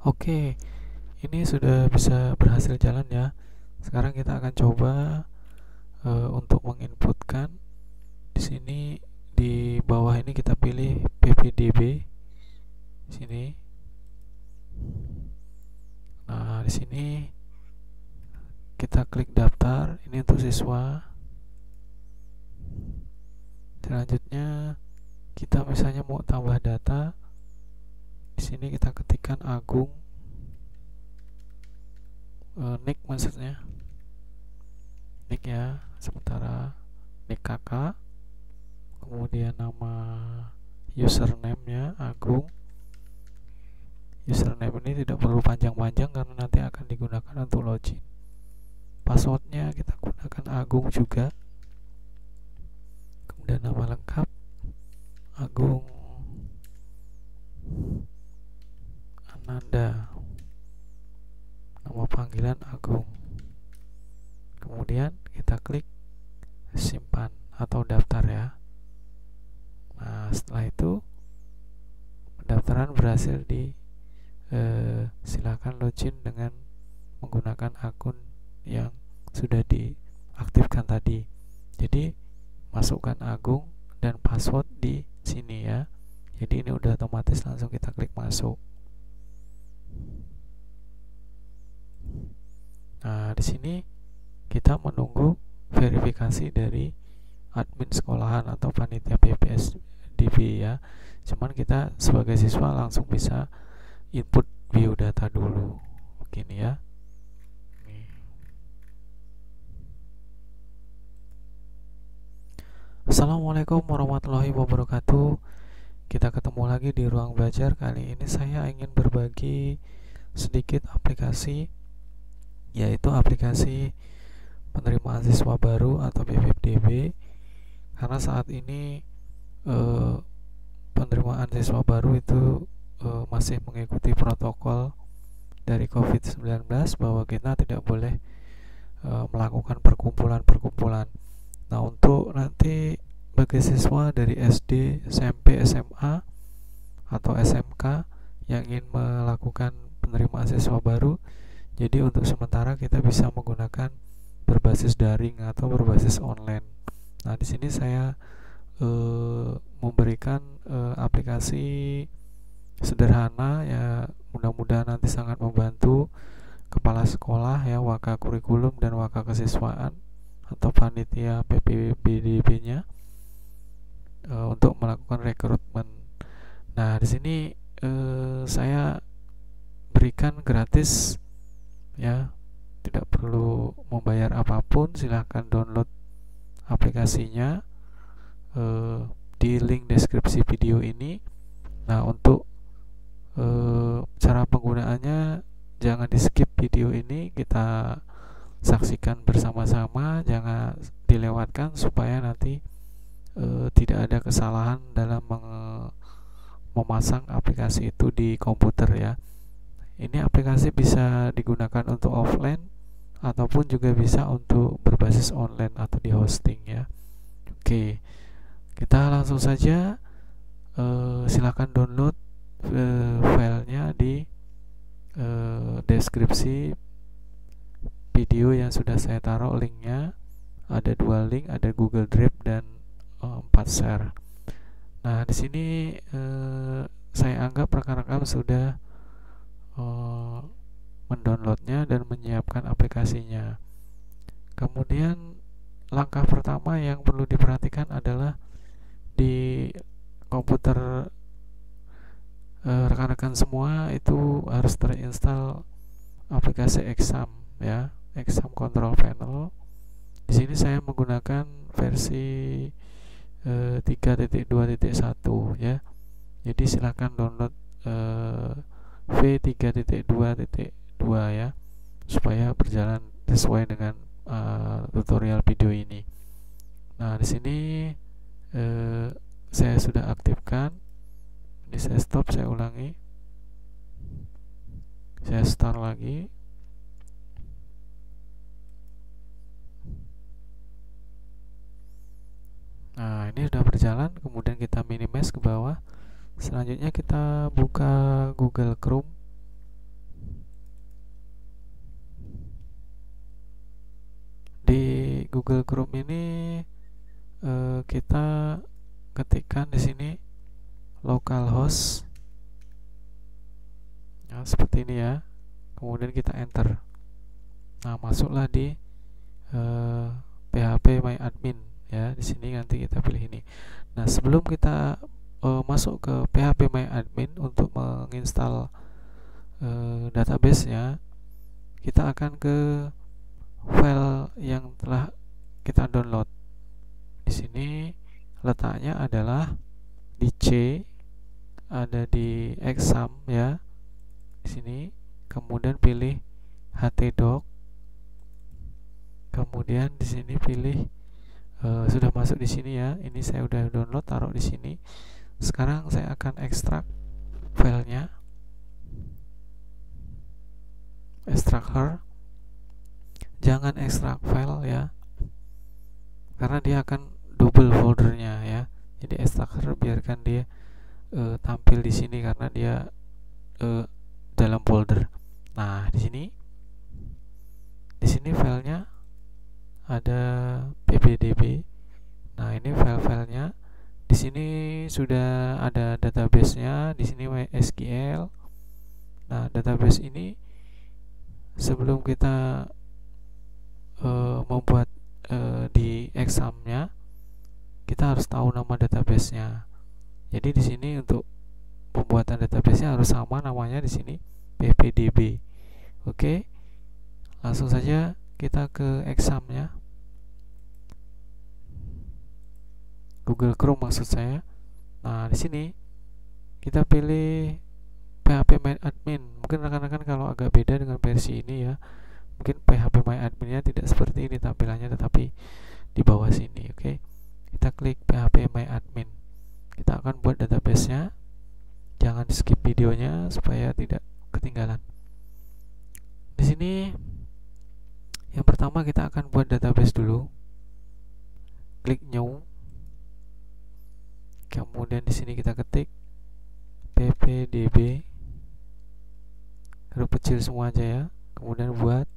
Oke, ini sudah bisa berhasil jalan ya. Sekarang kita akan coba untuk menginputkan. Di sini di bawah ini kita pilih ppdb sini. Nah, di sini kita klik daftar. Ini untuk siswa. Selanjutnya kita misalnya mau tambah data. Di sini kita ketikkan Agung, nick maksudnya, nick ya, sementara nick kakak, kemudian nama username-nya Agung. Username ini tidak perlu panjang-panjang karena nanti akan digunakan untuk login. Passwordnya kita gunakan Agung juga. Kemudian nama lengkap Agung Ananda, nama panggilan Agung. Kemudian kita klik simpan atau daftar ya. Nah, setelah itu pendaftaran berhasil silakan login dengan menggunakan akun yang sudah diaktifkan tadi. Jadi masukkan Agung dan password di sini ya. Jadi ini udah otomatis, langsung kita klik masuk. Nah, di sini kita menunggu verifikasi dari admin sekolahan atau panitia PPSDB ya. Cuman kita sebagai siswa langsung bisa input view data dulu. Begini ya. Assalamualaikum warahmatullahi wabarakatuh. Kita ketemu lagi di ruang belajar. Kali ini saya ingin berbagi sedikit aplikasi, yaitu aplikasi penerimaan siswa baru atau PPDB. Karena saat ini penerimaan siswa baru itu masih mengikuti protokol dari COVID-19 bahwa kita tidak boleh melakukan perkumpulan-perkumpulan. Nah, untuk nanti bagi siswa dari SD, SMP, SMA atau SMK yang ingin melakukan penerimaan siswa baru, jadi untuk sementara kita bisa menggunakan berbasis daring atau berbasis online. Nah, di sini saya memberikan aplikasi sederhana ya, mudah-mudahan nanti sangat membantu kepala sekolah ya, waka kurikulum dan waka kesiswaan atau panitia PPBDB-nya untuk melakukan rekrutmen. Nah, di sini saya berikan gratis ya, tidak perlu membayar apapun. Silahkan download aplikasinya di link deskripsi video ini. Nah, untuk cara penggunaannya jangan di skip video ini, kita saksikan bersama-sama, jangan dilewatkan supaya nanti tidak ada kesalahan dalam memasang aplikasi itu di komputer ya. Ini aplikasi bisa digunakan untuk offline ataupun juga bisa untuk berbasis online atau di hosting ya. Oke, kita langsung saja silakan download filenya di deskripsi video yang sudah saya taruh linknya. Ada 2 link, ada Google Drive dan 4 share. Nah, di sini saya anggap rekan-rekan sudah mendownloadnya dan menyiapkan aplikasinya. Kemudian langkah pertama yang perlu diperhatikan adalah di komputer rekan-rekan semua itu harus terinstall aplikasi Exam ya, Exam Control Panel. Di sini saya menggunakan versi 3.2.1 ya. Jadi silakan download V3.2.2 ya, supaya berjalan sesuai dengan tutorial video ini. Nah, di sini saya sudah aktifkan. Ini saya stop, saya ulangi, saya start lagi. Nah, ini sudah berjalan, kemudian kita minimize ke bawah. Selanjutnya kita buka Google Chrome. Di Google Chrome ini kita ketikkan di sini localhost. Nah, seperti ini ya. Kemudian kita enter. Nah, masuklah di phpMyAdmin ya. Di sini nanti kita pilih ini. Nah, sebelum kita masuk ke phpMyAdmin untuk menginstal database-nya, kita akan ke file yang telah kita download. Di sini letaknya adalah di C, ada di exam ya. Di sini kemudian pilih htdoc, kemudian di sini pilih sudah masuk di sini ya. Ini saya udah download, taruh di sini. Sekarang saya akan ekstrak filenya, ekstrak her. Jangan ekstrak file ya, karena dia akan double foldernya ya. Jadi ekstrak her biarkan dia tampil di sini karena dia dalam folder. Nah, di sini filenya ada ppdb. Nah, ini file-filenya. Di sini sudah ada database-nya, di sini MySQL. Nah, database ini sebelum kita membuat di examnya, kita harus tahu nama database-nya. Jadi di sini untuk pembuatan database-nya harus sama namanya di sini ppdb. Oke. Langsung saja kita ke examnya. Google Chrome maksud saya. Nah, di sini kita pilih phpMyAdmin. Mungkin rekan-rekan kalau agak beda dengan versi ini ya. Mungkin phpMyAdmin-nya tidak seperti ini tampilannya, tetapi di bawah sini. Oke. Kita klik phpMyAdmin. Kita akan buat database-nya. Jangan skip videonya supaya tidak ketinggalan. Di sini yang pertama kita akan buat database dulu. Klik new. Kemudian di sini kita ketik ppdb, huruf kecil semua aja ya. Kemudian buat.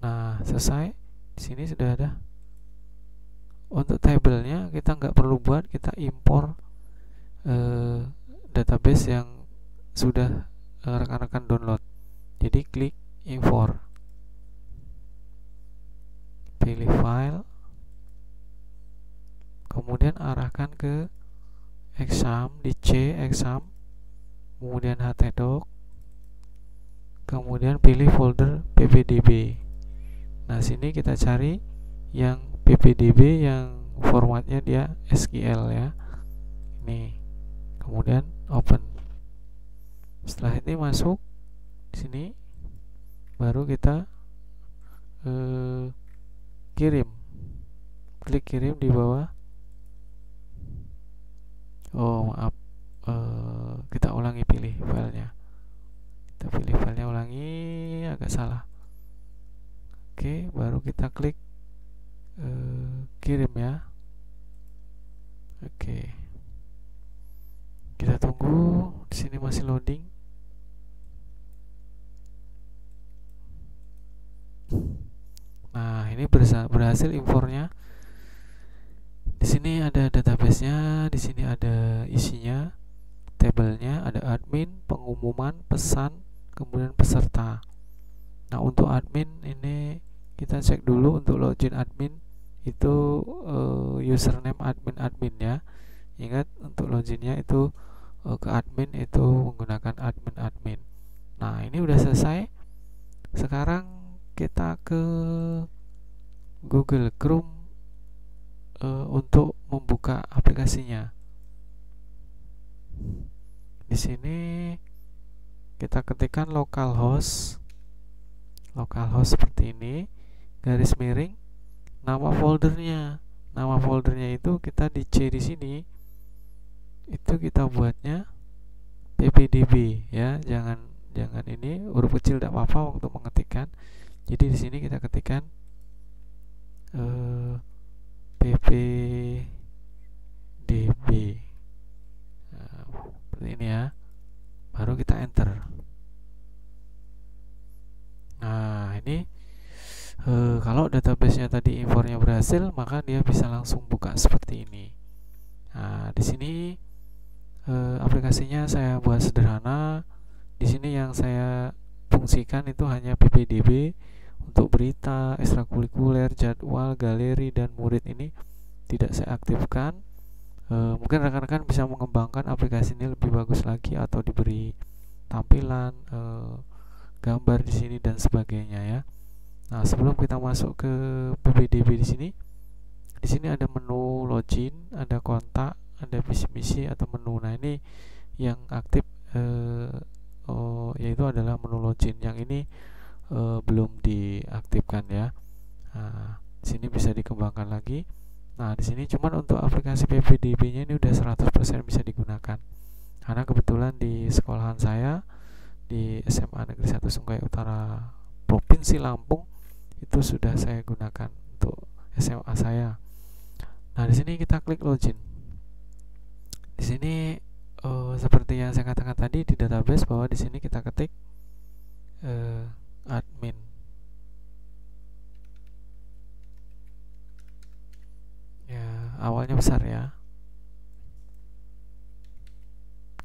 Nah, selesai. Di sini sudah ada. Untuk tabelnya kita nggak perlu buat, kita impor database yang sudah rekan-rekan download. Jadi klik import, pilih file, kemudian arahkan ke exam, di C exam, kemudian htdoc, kemudian pilih folder ppdb. Nah, sini kita cari yang ppdb yang formatnya dia SQL ya. Ini. Kemudian open. Setelah ini masuk di sini, baru kita kirim. Klik kirim di bawah. Oh, maaf. Kita ulangi pilih filenya. Kita pilih filenya, ulangi, agak salah. Oke, baru kita klik kirim ya. Oke. Kita tunggu, di sini masih loading. Nah, ini berhasil impornya. Di sini ada database-nya, di sini ada isinya, tabelnya, ada admin, pengumuman, pesan, kemudian peserta. Nah, untuk admin ini kita cek dulu. Untuk login admin itu username admin ya. Ingat, untuk loginnya itu ke admin itu menggunakan admin. Nah, ini udah selesai. Sekarang kita ke Google Chrome untuk membuka aplikasinya. Di sini kita ketikkan localhost seperti ini, garis miring, nama foldernya. Nama foldernya itu kita di C di sini. Itu kita buatnya ppdb ya. Jangan ini huruf kecil tidak apa-apa waktu mengetikkan. Jadi di sini kita ketikkan ppdb. Nah, seperti ini ya, baru kita enter. Nah, ini kalau database-nya tadi impornya berhasil, maka dia bisa langsung buka seperti ini. Nah, di sini aplikasinya saya buat sederhana. Di sini yang saya fungsikan itu hanya ppdb. Untuk berita, ekstrakurikuler, jadwal, galeri, dan murid ini tidak saya aktifkan. Mungkin rekan-rekan bisa mengembangkan aplikasi ini lebih bagus lagi atau diberi tampilan, gambar di sini dan sebagainya ya. Nah, sebelum kita masuk ke ppdb di sini ada menu login, ada kontak, ada misi-misi atau menu. Nah, ini yang aktif yaitu adalah menu login. Yang ini belum diaktifkan ya. Nah, di sini bisa dikembangkan lagi. Nah, di sini cuman untuk aplikasi ppdb-nya ini udah 100% bisa digunakan. Karena kebetulan di sekolahan saya di SMA Negeri 1 Sungai Utara Provinsi Lampung itu sudah saya gunakan untuk SMA saya. Nah, di sini kita klik login. Di sini seperti yang saya katakan tadi di database, bahwa di sini kita ketik admin. Ya, awalnya besar ya.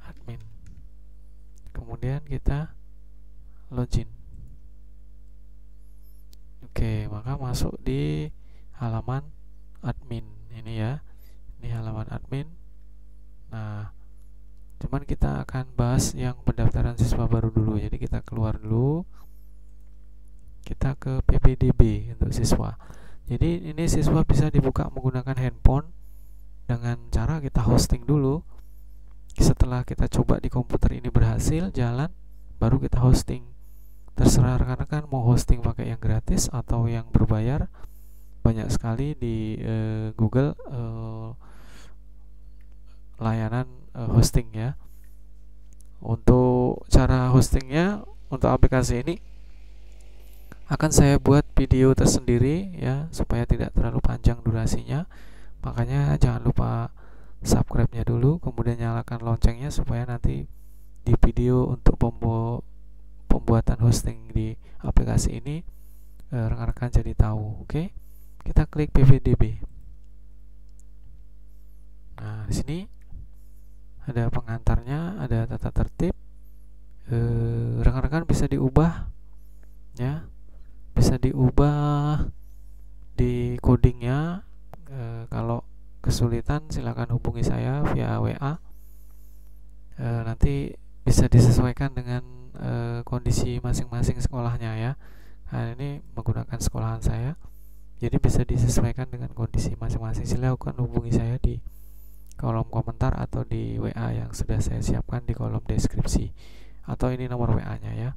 Admin. Kemudian kita login. Oke, maka masuk di halaman admin ini ya. Ini halaman admin. Nah, cuman kita akan bahas yang pendaftaran siswa baru dulu. Jadi kita keluar dulu. Kita ke ppdb untuk siswa. Jadi ini siswa bisa dibuka menggunakan handphone dengan cara kita hosting dulu. Setelah kita coba di komputer ini berhasil jalan, baru kita hosting. Terserah rekan-rekan mau hosting pakai yang gratis atau yang berbayar. Banyak sekali di Google layanan hosting ya. Untuk cara hostingnya, untuk aplikasi ini akan saya buat video tersendiri ya, supaya tidak terlalu panjang durasinya. Makanya jangan lupa subscribe-nya dulu, kemudian nyalakan loncengnya supaya nanti di video untuk pembuatan hosting di aplikasi ini rekan-rekan jadi tahu. Oke, kita klik ppdb. Nah, di sini ada pengantarnya, ada tata tertib. Rekan-rekan bisa diubah ya, bisa diubah di codingnya. Kalau kesulitan silakan hubungi saya via WA. Nanti bisa disesuaikan dengan kondisi masing-masing sekolahnya ya. Nah, ini menggunakan sekolahan saya, jadi bisa disesuaikan dengan kondisi masing-masing. Silakan hubungi saya di kolom komentar atau di WA yang sudah saya siapkan di kolom deskripsi, atau ini nomor WA-nya ya.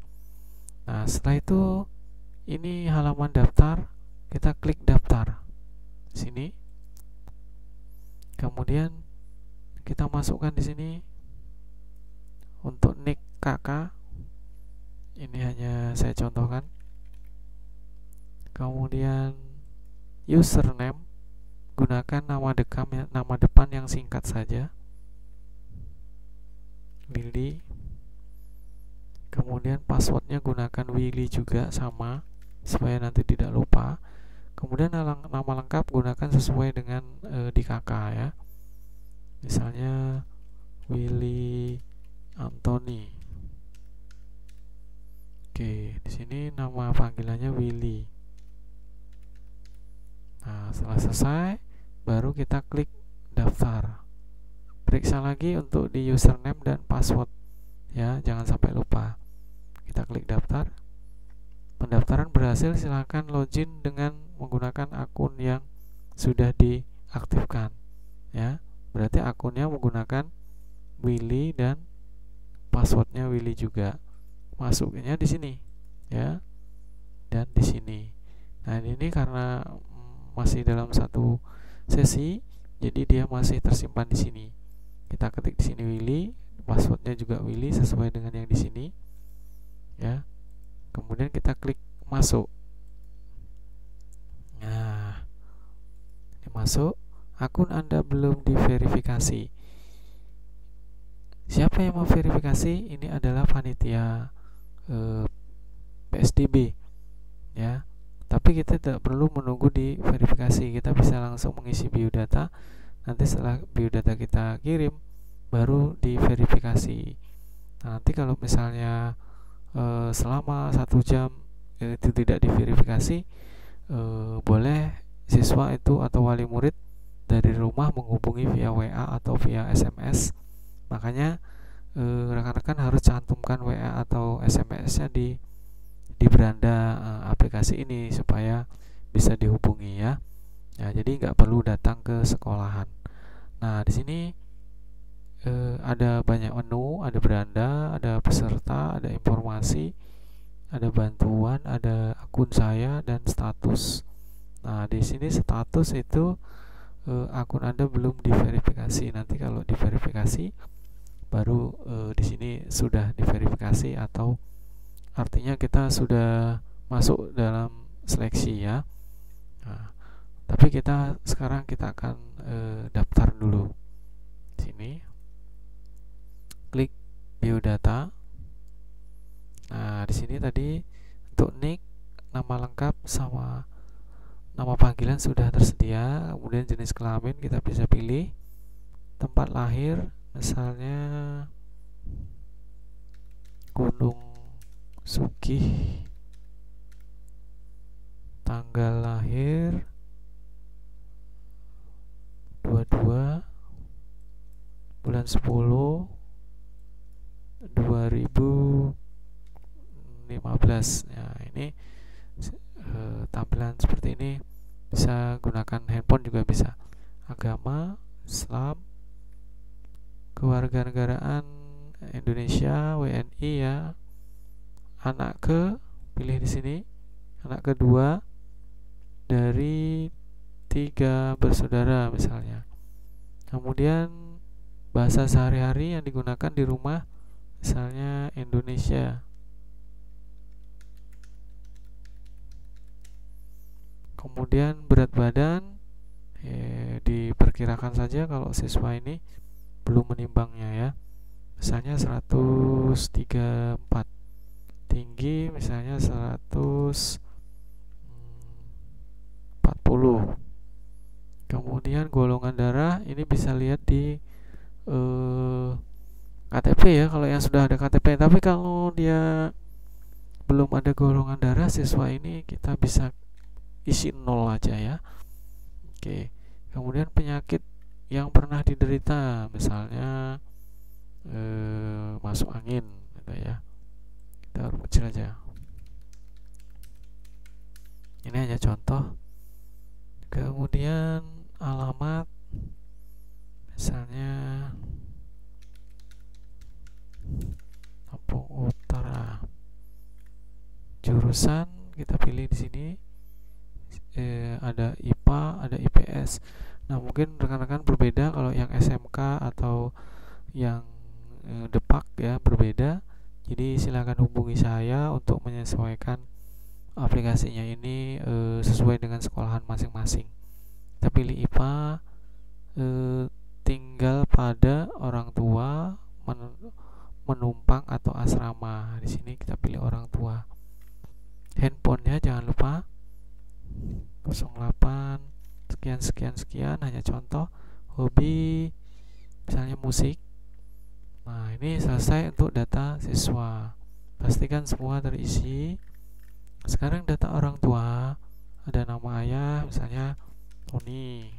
Nah, setelah itu ini halaman daftar, kita klik daftar sini. Kemudian kita masukkan di sini untuk nick kakak. Ini hanya saya contohkan. Kemudian username, gunakan nama depan yang singkat saja, Willy. Kemudian passwordnya gunakan Willy juga sama, supaya nanti tidak lupa. Kemudian nama lengkap gunakan sesuai dengan di KK ya. Misalnya Willy Anthony. Oke, di sini nama panggilannya Willy. Nah, setelah selesai, baru kita klik daftar. Periksa lagi untuk di username dan password ya, jangan sampai lupa. Kita klik daftar. Pendaftaran berhasil, silakan login dengan menggunakan akun yang sudah diaktifkan ya. Berarti akunnya menggunakan Willy dan passwordnya Willy juga. Masuknya di sini ya, dan di sini. Nah, ini karena masih dalam satu sesi, jadi dia masih tersimpan di sini. Kita ketik di sini Willy, passwordnya juga Willy sesuai dengan yang di sini ya. Kemudian kita klik masuk. Nah, Ini masuk, akun Anda belum diverifikasi. Siapa yang mau verifikasi? Ini adalah panitia PSDB ya. Tapi kita tidak perlu menunggu di verifikasi, kita bisa langsung mengisi biodata. Nanti setelah biodata kita kirim, baru diverifikasi. Nah, nanti kalau misalnya selama 1 jam itu tidak diverifikasi, boleh siswa itu atau wali murid dari rumah menghubungi via WA atau via SMS. Makanya rekan-rekan harus cantumkan WA atau SMS-nya di beranda aplikasi ini supaya bisa dihubungi ya. Ya, jadi nggak perlu datang ke sekolahan. Nah, di sini ada banyak menu, ada beranda, ada peserta, ada informasi, ada bantuan, ada akun saya dan status. Nah, di sini status itu akun Anda belum diverifikasi. Nanti kalau diverifikasi baru di sini sudah diverifikasi, atau artinya kita sudah masuk dalam seleksi ya. Nah, tapi sekarang kita akan daftar dulu. Sini klik biodata. Nah, di sini tadi untuk nick, nama lengkap sama nama panggilan sudah tersedia. Kemudian jenis kelamin kita bisa pilih. Tempat lahir misalnya Gunung Sugih. Tanggal lahir 22 bulan 10 2015. Ya, ini tampilan seperti ini. Bisa gunakan handphone juga bisa. Agama Islam, kewarganegaraan Indonesia, WNI ya. Anak pilih di sini. Anak kedua dari 3 bersaudara misalnya. Kemudian bahasa sehari-hari yang digunakan di rumah misalnya Indonesia. Kemudian berat badan diperkirakan saja kalau siswa ini belum menimbangnya ya. Misalnya 134. Tinggi misalnya 140. Kemudian golongan darah ini bisa lihat di KTP ya, kalau yang sudah ada KTP. Tapi kalau dia belum ada golongan darah, siswa ini kita bisa isi 0 aja ya. Oke. Kemudian penyakit yang pernah diderita, misalnya masuk angin gitu ya. Kita kecil aja. Ini hanya contoh. Kemudian alamat misalnya Lampung Utara. Jurusan kita pilih di sini. Ada IPA, ada IPS. Nah, mungkin rekan-rekan berbeda kalau yang SMK atau yang Depak ya, berbeda. Jadi silakan hubungi saya untuk menyesuaikan aplikasinya ini sesuai dengan sekolahan masing-masing. Kita pilih IPA, tinggal pada orang tua, menumpang atau asrama. Di sini kita pilih orang tua. Handphonenya jangan lupa 08 sekian, hanya contoh. Hobi misalnya musik. Nah, ini selesai untuk data siswa. Pastikan semua terisi. Sekarang data orang tua, ada nama ayah misalnya Tony,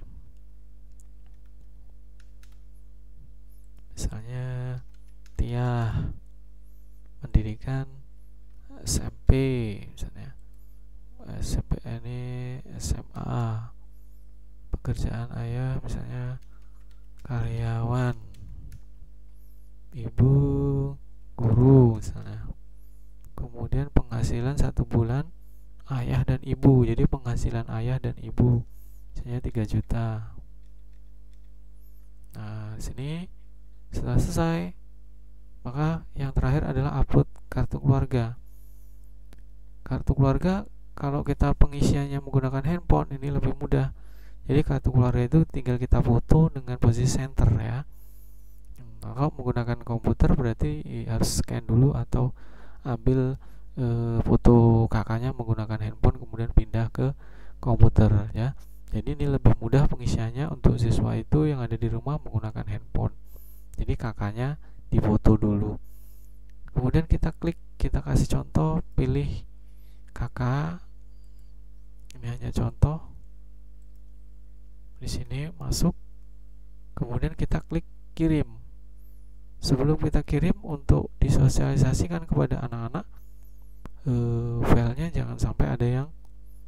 misalnya Tia, pendidikan SMP misalnya, SMP ini SMA, pekerjaan ayah misalnya karyawan, ibu guru misalnya. Kemudian penghasilan 1 bulan ayah dan ibu, jadi penghasilan ayah dan ibu misalnya 3 juta. Nah, di sini setelah selesai, maka yang terakhir adalah upload kartu keluarga. Kartu keluarga kalau kita pengisiannya menggunakan handphone ini lebih mudah. Jadi kartu keluarga itu tinggal kita foto dengan posisi center ya. Kalau menggunakan komputer berarti harus scan dulu atau ambil foto kakaknya menggunakan handphone kemudian pindah ke komputer ya. Jadi ini lebih mudah pengisiannya untuk siswa itu yang ada di rumah menggunakan handphone. Jadi kakaknya difoto dulu. Kemudian kita klik, kita kasih contoh, pilih kakak. Ini hanya contoh. Di sini masuk. Kemudian kita klik kirim. Sebelum kita kirim untuk disosialisasikan kepada anak-anak, filenya jangan sampai ada yang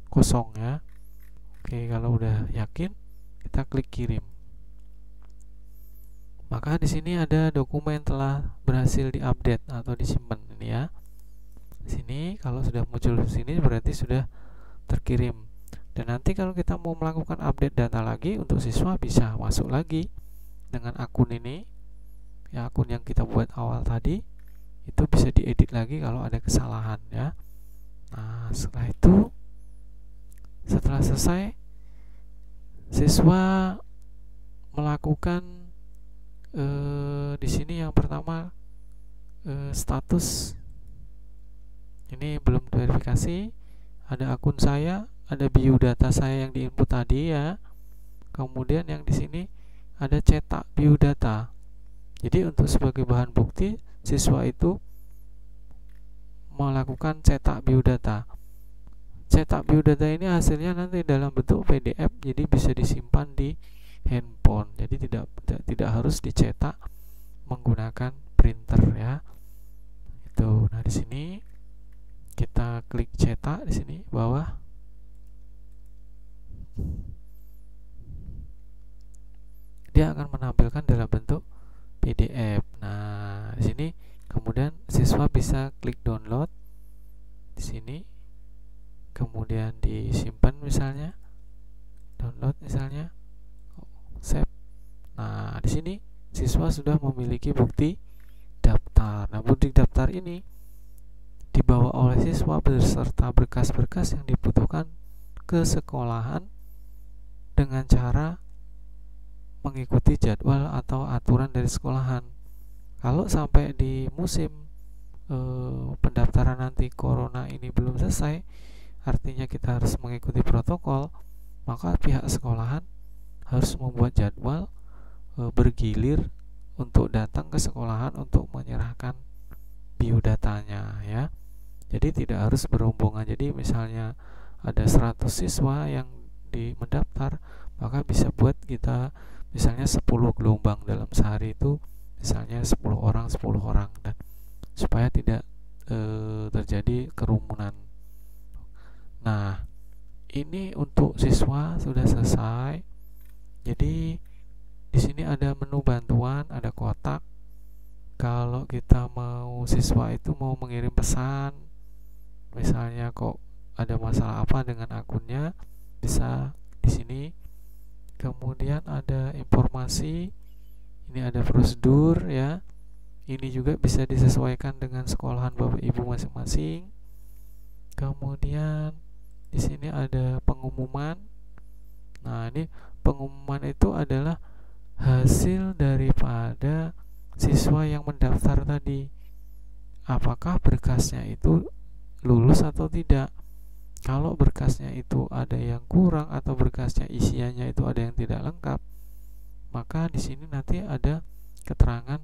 kosong ya. Oke, kalau udah yakin kita klik kirim. Maka di sini ada dokumen telah berhasil diupdate atau disimpan ini ya. Di sini kalau sudah muncul di sini berarti sudah terkirim. Dan nanti kalau kita mau melakukan update data lagi untuk siswa bisa masuk lagi dengan akun ini. Ya, akun yang kita buat awal tadi itu bisa diedit lagi kalau ada kesalahan ya. Nah, setelah selesai siswa melakukan di sini yang pertama status ini belum verifikasi, ada akun saya, ada biodata saya yang diinput tadi ya. Kemudian yang di sini ada cetak biodata. Jadi untuk sebagai bahan bukti siswa itu melakukan cetak biodata. Cetak biodata ini hasilnya nanti dalam bentuk PDF, jadi bisa disimpan di handphone. Jadi tidak harus dicetak menggunakan printer ya. Itu. Nah, di sini kita klik cetak di sini bawah. Dia akan menampilkan dalam bentuk PDF. Nah, di sini kemudian siswa bisa klik download di sini. Kemudian disimpan misalnya. Download misalnya. Save. Nah, di sini siswa sudah memiliki bukti daftar. Nah, bukti daftar ini dibawa oleh siswa beserta berkas-berkas yang dibutuhkan ke sekolahan dengan cara mengikuti jadwal atau aturan dari sekolahan. Kalau sampai di musim pendaftaran nanti corona ini belum selesai, artinya kita harus mengikuti protokol, maka pihak sekolahan harus membuat jadwal bergilir untuk datang ke sekolahan untuk menyerahkan biodatanya ya. Jadi tidak harus berombongan. Jadi misalnya ada 100 siswa yang mendaftar, maka bisa buat kita misalnya 10 gelombang dalam sehari itu, misalnya 10 orang dan supaya tidak terjadi kerumunan. Nah, ini untuk siswa sudah selesai. Jadi di sini ada menu bantuan, ada kotak. Kalau kita mau siswa itu mau mengirim pesan, misalnya kok ada masalah apa dengan akunnya, bisa di sini. Kemudian ada informasi, ini ada prosedur ya. Ini juga bisa disesuaikan dengan sekolahan Bapak Ibu masing-masing. Kemudian di sini ada pengumuman. Nah, ini pengumuman itu adalah hasil daripada siswa yang mendaftar tadi. Apakah berkasnya itu lulus atau tidak? Kalau berkasnya itu ada yang kurang atau berkasnya isiannya itu ada yang tidak lengkap, maka di sini nanti ada keterangan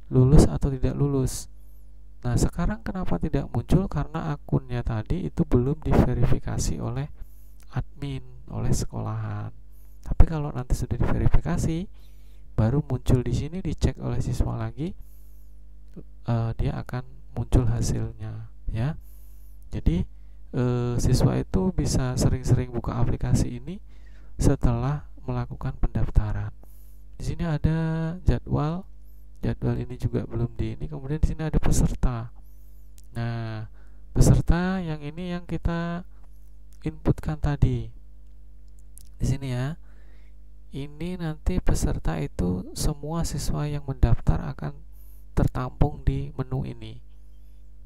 lulus atau tidak lulus. Nah, sekarang kenapa tidak muncul? Karena akunnya tadi itu belum diverifikasi oleh admin, oleh sekolahan. Tapi kalau nanti sudah diverifikasi, baru muncul di sini, dicek oleh siswa lagi, dia akan muncul hasilnya ya. Jadi siswa itu bisa sering-sering buka aplikasi ini setelah melakukan pendaftaran. Di sini ada jadwal ini juga belum ini. Kemudian di sini ada peserta. Nah, peserta yang ini yang kita inputkan tadi. Di sini ya. Ini nanti peserta itu semua siswa yang mendaftar akan tertampung di menu ini.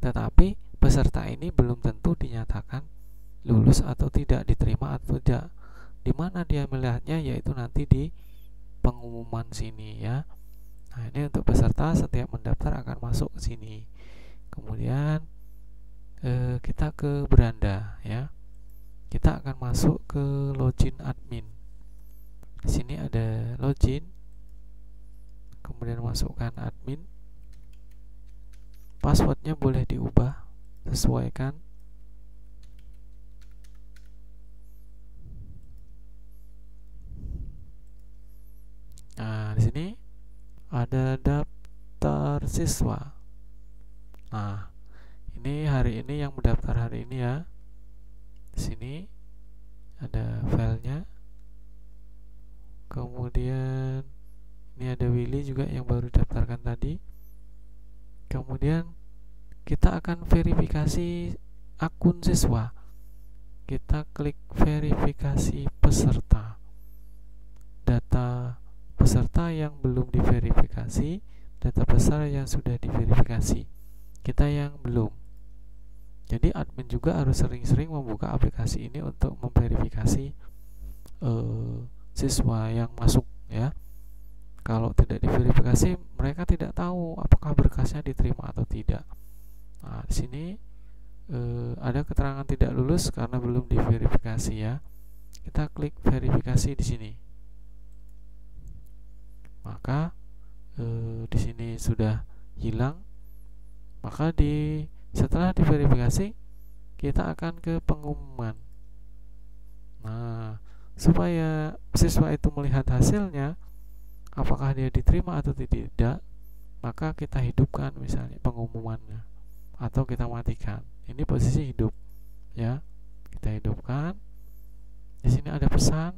Tetapi peserta ini belum tentu dinyatakan lulus atau tidak, diterima atau tidak. Di mana dia melihatnya? Yaitu nanti di pengumuman sini ya. Nah, ini untuk peserta setiap mendaftar akan masuk ke sini. Kemudian kita ke beranda ya. Kita akan masuk ke login admin. Di sini ada login. Kemudian masukkan admin. Passwordnya boleh diubah, sesuaikan. Nah, di sini ada daftar siswa. Nah, ini hari ini yang mendaftar hari ini ya. Di sini ada filenya. Kemudian ini ada Willy juga yang baru daftarkan tadi. Kemudian kita akan verifikasi akun siswa. Kita klik verifikasi peserta. Data peserta yang belum diverifikasi, data peserta yang sudah diverifikasi. Kita yang belum. Jadi admin juga harus sering-sering membuka aplikasi ini untuk memverifikasi siswa yang masuk ya. Kalau tidak diverifikasi, mereka tidak tahu apakah berkasnya diterima atau tidak. Nah, di sini ada keterangan tidak lulus karena belum diverifikasi ya. Kita klik verifikasi di sini. Maka di sini sudah hilang. Maka setelah diverifikasi, kita akan ke pengumuman. Nah, supaya siswa itu melihat hasilnya, apakah dia diterima atau tidak, maka kita hidupkan misalnya pengumumannya, atau kita matikan. Ini posisi hidup ya. Kita hidupkan. Di sini ada pesan.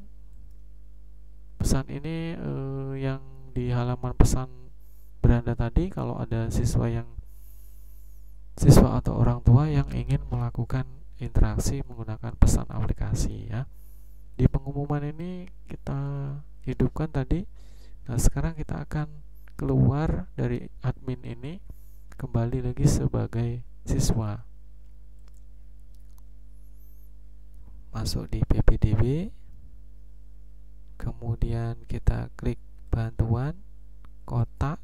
Pesan ini yang di halaman pesan beranda tadi, kalau ada siswa atau orang tua yang ingin melakukan interaksi menggunakan pesan aplikasi ya. Di pengumuman ini kita hidupkan tadi. Nah, sekarang kita akan keluar dari admin ini, kembali lagi sebagai siswa. Masuk di PPDB. Kemudian kita klik bantuan, kotak,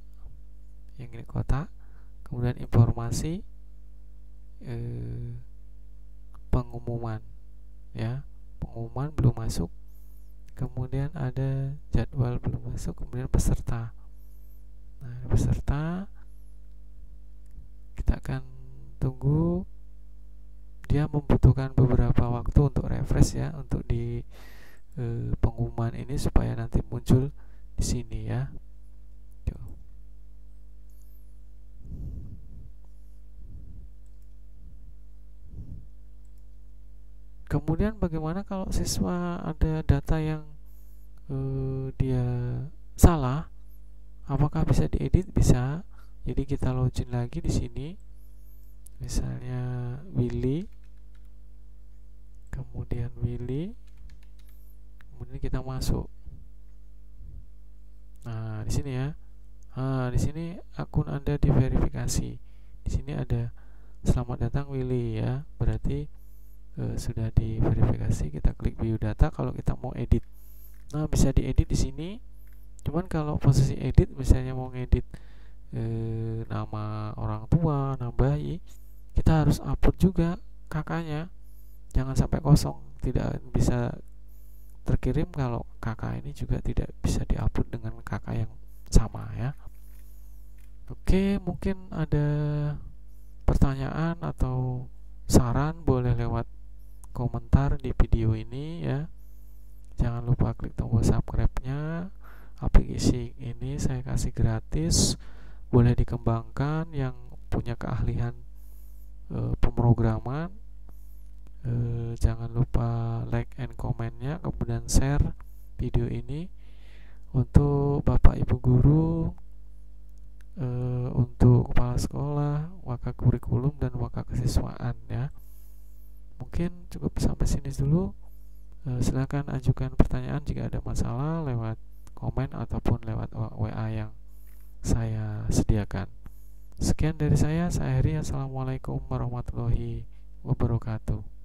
yang ini kotak. Kemudian informasi, pengumuman ya. Pengumuman belum masuk. Kemudian ada jadwal belum masuk. Kemudian peserta. Nah, peserta kita akan tunggu. Dia membutuhkan beberapa waktu untuk refresh ya, untuk di pengumuman ini supaya nanti muncul di sini ya. Kemudian bagaimana kalau siswa ada data yang dia salah? Apakah bisa diedit? Bisa. Jadi kita login lagi di sini. Misalnya Willy. Kemudian Willy. Kemudian kita masuk. Nah, di sini ya. Nah, di sini akun Anda diverifikasi. Di sini ada selamat datang Willy ya. Berarti sudah diverifikasi. Kita klik view data kalau kita mau edit. Nah, bisa diedit di sini. Cuman kalau posisi edit, misalnya mau ngedit nama orang tua, nama bayi, kita harus upload juga kakaknya. Jangan sampai kosong, tidak bisa terkirim kalau kakak ini juga tidak bisa diupload dengan kakak yang sama ya. Oke, mungkin ada pertanyaan atau saran, boleh lewat komentar di video ini ya. Jangan lupa klik tombol subscribe-nya. Aplikasi ini saya kasih gratis, boleh dikembangkan. Yang punya keahlian pemrograman, jangan lupa like and comment-nya, kemudian share video ini untuk Bapak Ibu guru, untuk kepala sekolah, waka kurikulum dan waka kesiswaan ya. Mungkin cukup sampai sini dulu. Silakan ajukan pertanyaan jika ada masalah lewat komen ataupun lewat WA yang saya sediakan. Sekian dari saya Heri. Assalamualaikum warahmatullahi wabarakatuh.